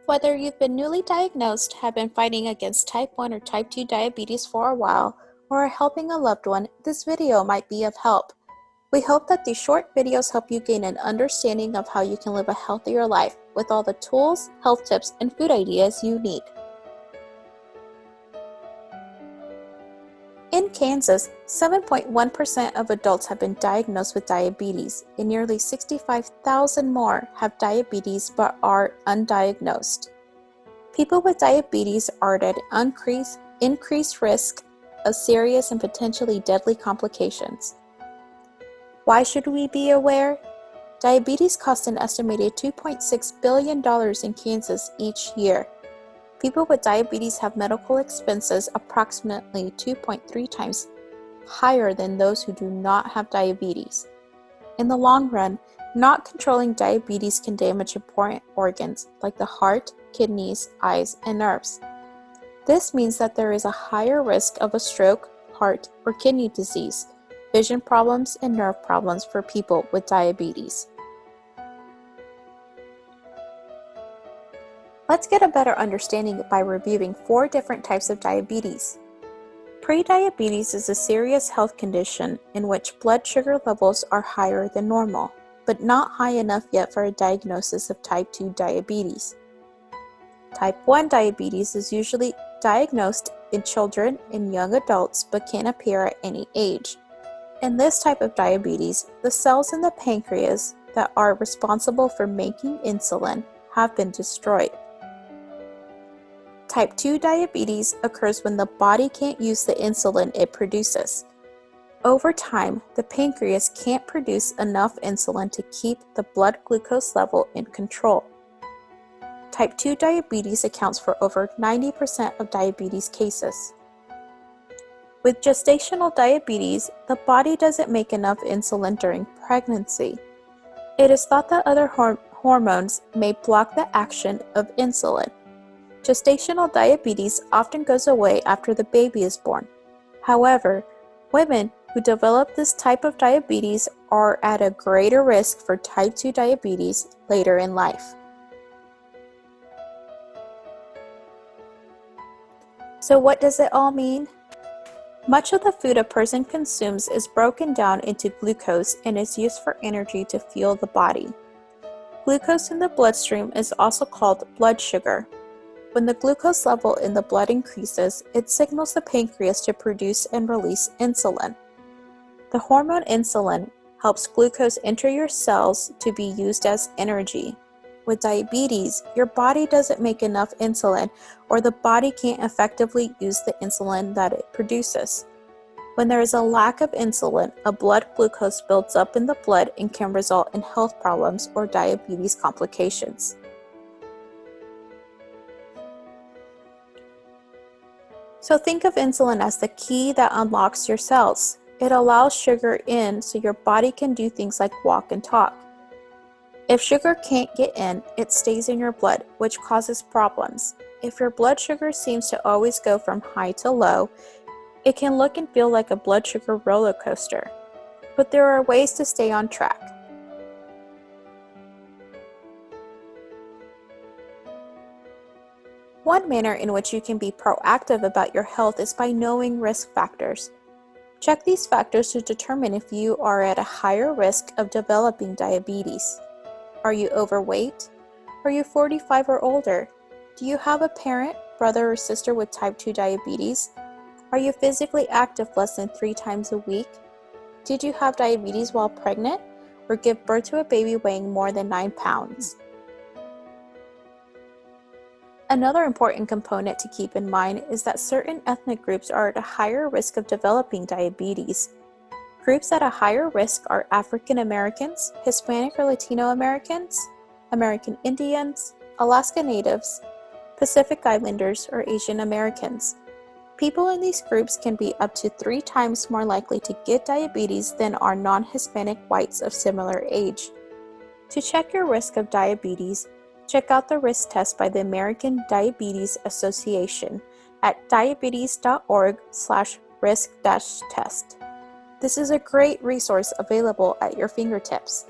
Whether you've been newly diagnosed, have been fighting against type 1 or type 2 diabetes for a while, or are helping a loved one, this video might be of help. We hope that these short videos help you gain an understanding of how you can live a healthier life with all the tools, health tips, and food ideas you need. In Kansas, 7.1% of adults have been diagnosed with diabetes, and nearly 65,000 more have diabetes but are undiagnosed. People with diabetes are at increased risk of serious and potentially deadly complications. Why should we be aware? Diabetes costs an estimated $2.6 billion in Kansas each year. People with diabetes have medical expenses approximately 2.3 times higher than those who do not have diabetes. In the long run, not controlling diabetes can damage important organs like the heart, kidneys, eyes, and nerves. This means that there is a higher risk of a stroke, heart, or kidney disease, vision problems, and nerve problems for people with diabetes. Let's get a better understanding by reviewing 4 different types of diabetes. Prediabetes is a serious health condition in which blood sugar levels are higher than normal, but not high enough yet for a diagnosis of type 2 diabetes. Type 1 diabetes is usually diagnosed in children and young adults but can appear at any age. In this type of diabetes, the cells in the pancreas that are responsible for making insulin have been destroyed. Type 2 diabetes occurs when the body can't use the insulin it produces. Over time, the pancreas can't produce enough insulin to keep the blood glucose level in control. Type 2 diabetes accounts for over 90% of diabetes cases. With gestational diabetes, the body doesn't make enough insulin during pregnancy. It is thought that other hormones may block the action of insulin. Gestational diabetes often goes away after the baby is born. However, women who develop this type of diabetes are at a greater risk for type 2 diabetes later in life. So what does it all mean? Much of the food a person consumes is broken down into glucose and is used for energy to fuel the body. Glucose in the bloodstream is also called blood sugar. When the glucose level in the blood increases, it signals the pancreas to produce and release insulin. The hormone insulin helps glucose enter your cells to be used as energy. With diabetes, your body doesn't make enough insulin, or the body can't effectively use the insulin that it produces. When there is a lack of insulin, a blood glucose builds up in the blood and can result in health problems or diabetes complications. So think of insulin as the key that unlocks your cells. It allows sugar in so your body can do things like walk and talk. If sugar can't get in, it stays in your blood, which causes problems. If your blood sugar seems to always go from high to low, it can look and feel like a blood sugar roller coaster. But there are ways to stay on track. One manner in which you can be proactive about your health is by knowing risk factors. Check these factors to determine if you are at a higher risk of developing diabetes. Are you overweight? Are you 45 or older? Do you have a parent, brother, or sister with type 2 diabetes? Are you physically active less than 3 times a week? Did you have diabetes while pregnant or give birth to a baby weighing more than 9 pounds? Another important component to keep in mind is that certain ethnic groups are at a higher risk of developing diabetes. Groups at a higher risk are African Americans, Hispanic or Latino Americans, American Indians, Alaska Natives, Pacific Islanders, or Asian Americans. People in these groups can be up to 3 times more likely to get diabetes than are non-Hispanic whites of similar age. To check your risk of diabetes, check out the risk test by the American Diabetes Association at diabetes.org/risk-test. This is a great resource available at your fingertips.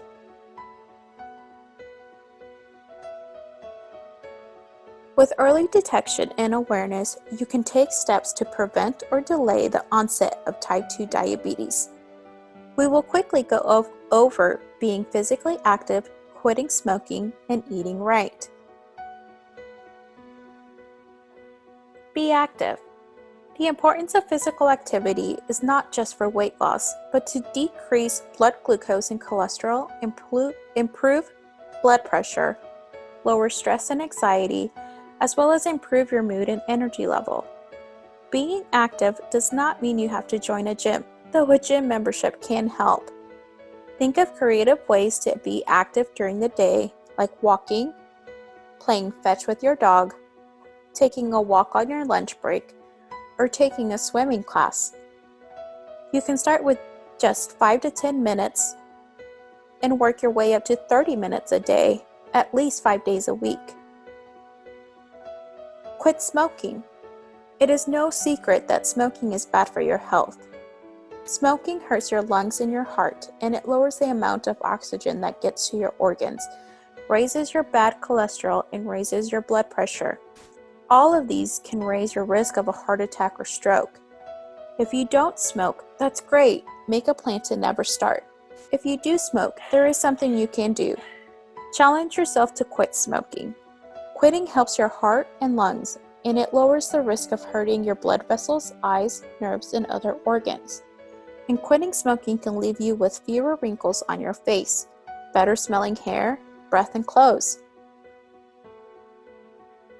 With early detection and awareness, you can take steps to prevent or delay the onset of type 2 diabetes. We will quickly go over being physically active, quitting smoking, and eating right. Be active. The importance of physical activity is not just for weight loss, but to decrease blood glucose and cholesterol, improve blood pressure, lower stress and anxiety, as well as improve your mood and energy level. Being active does not mean you have to join a gym, though a gym membership can help. Think of creative ways to be active during the day, like walking, playing fetch with your dog, taking a walk on your lunch break, or taking a swimming class. You can start with just 5 to 10 minutes and work your way up to 30 minutes a day, at least 5 days a week. Quit smoking. It is no secret that smoking is bad for your health. Smoking hurts your lungs and your heart, and it lowers the amount of oxygen that gets to your organs, raises your bad cholesterol, and raises your blood pressure. All of these can raise your risk of a heart attack or stroke. If you don't smoke, that's great. Make a plan to never start. If you do smoke, there is something you can do. Challenge yourself to quit smoking. Quitting helps your heart and lungs, and it lowers the risk of hurting your blood vessels, eyes, nerves, and other organs. And quitting smoking can leave you with fewer wrinkles on your face, better smelling hair, breath, and clothes.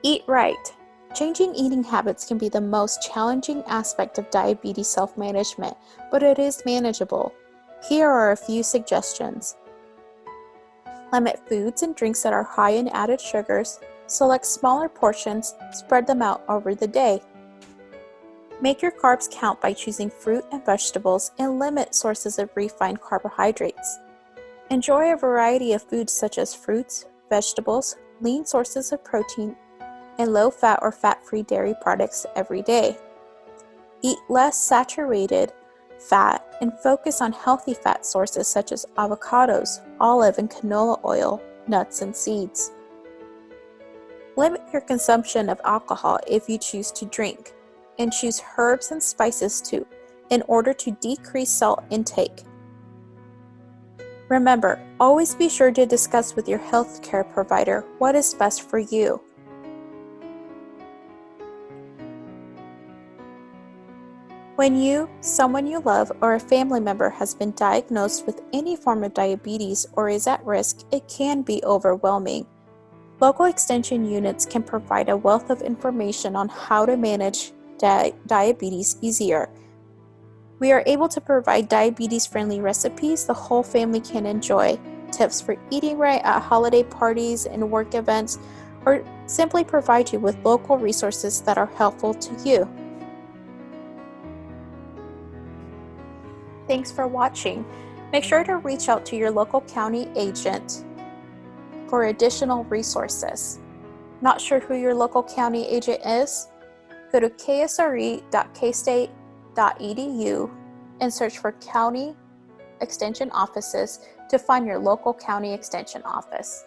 Eat right. Changing eating habits can be the most challenging aspect of diabetes self-management, but it is manageable. Here are a few suggestions. Limit foods and drinks that are high in added sugars. Select smaller portions, spread them out over the day. Make your carbs count by choosing fruit and vegetables and limit sources of refined carbohydrates. Enjoy a variety of foods such as fruits, vegetables, lean sources of protein, and low-fat or fat-free dairy products every day. Eat less saturated fat and focus on healthy fat sources such as avocados, olive and canola oil, nuts, and seeds. Limit your consumption of alcohol if you choose to drink, and choose herbs and spices too, in order to decrease salt intake. Remember, always be sure to discuss with your healthcare provider what is best for you. When you, someone you love, or a family member has been diagnosed with any form of diabetes or is at risk, it can be overwhelming. Local extension units can provide a wealth of information on how to manage diabetes easier. We are able to provide diabetes-friendly recipes the whole family can enjoy, tips for eating right at holiday parties and work events, or simply provide you with local resources that are helpful to you. Thanks for watching. Make sure to reach out to your local county agent for additional resources. Not sure who your local county agent is? Go to ksre.kstate.edu and search for county extension offices to find your local county extension office.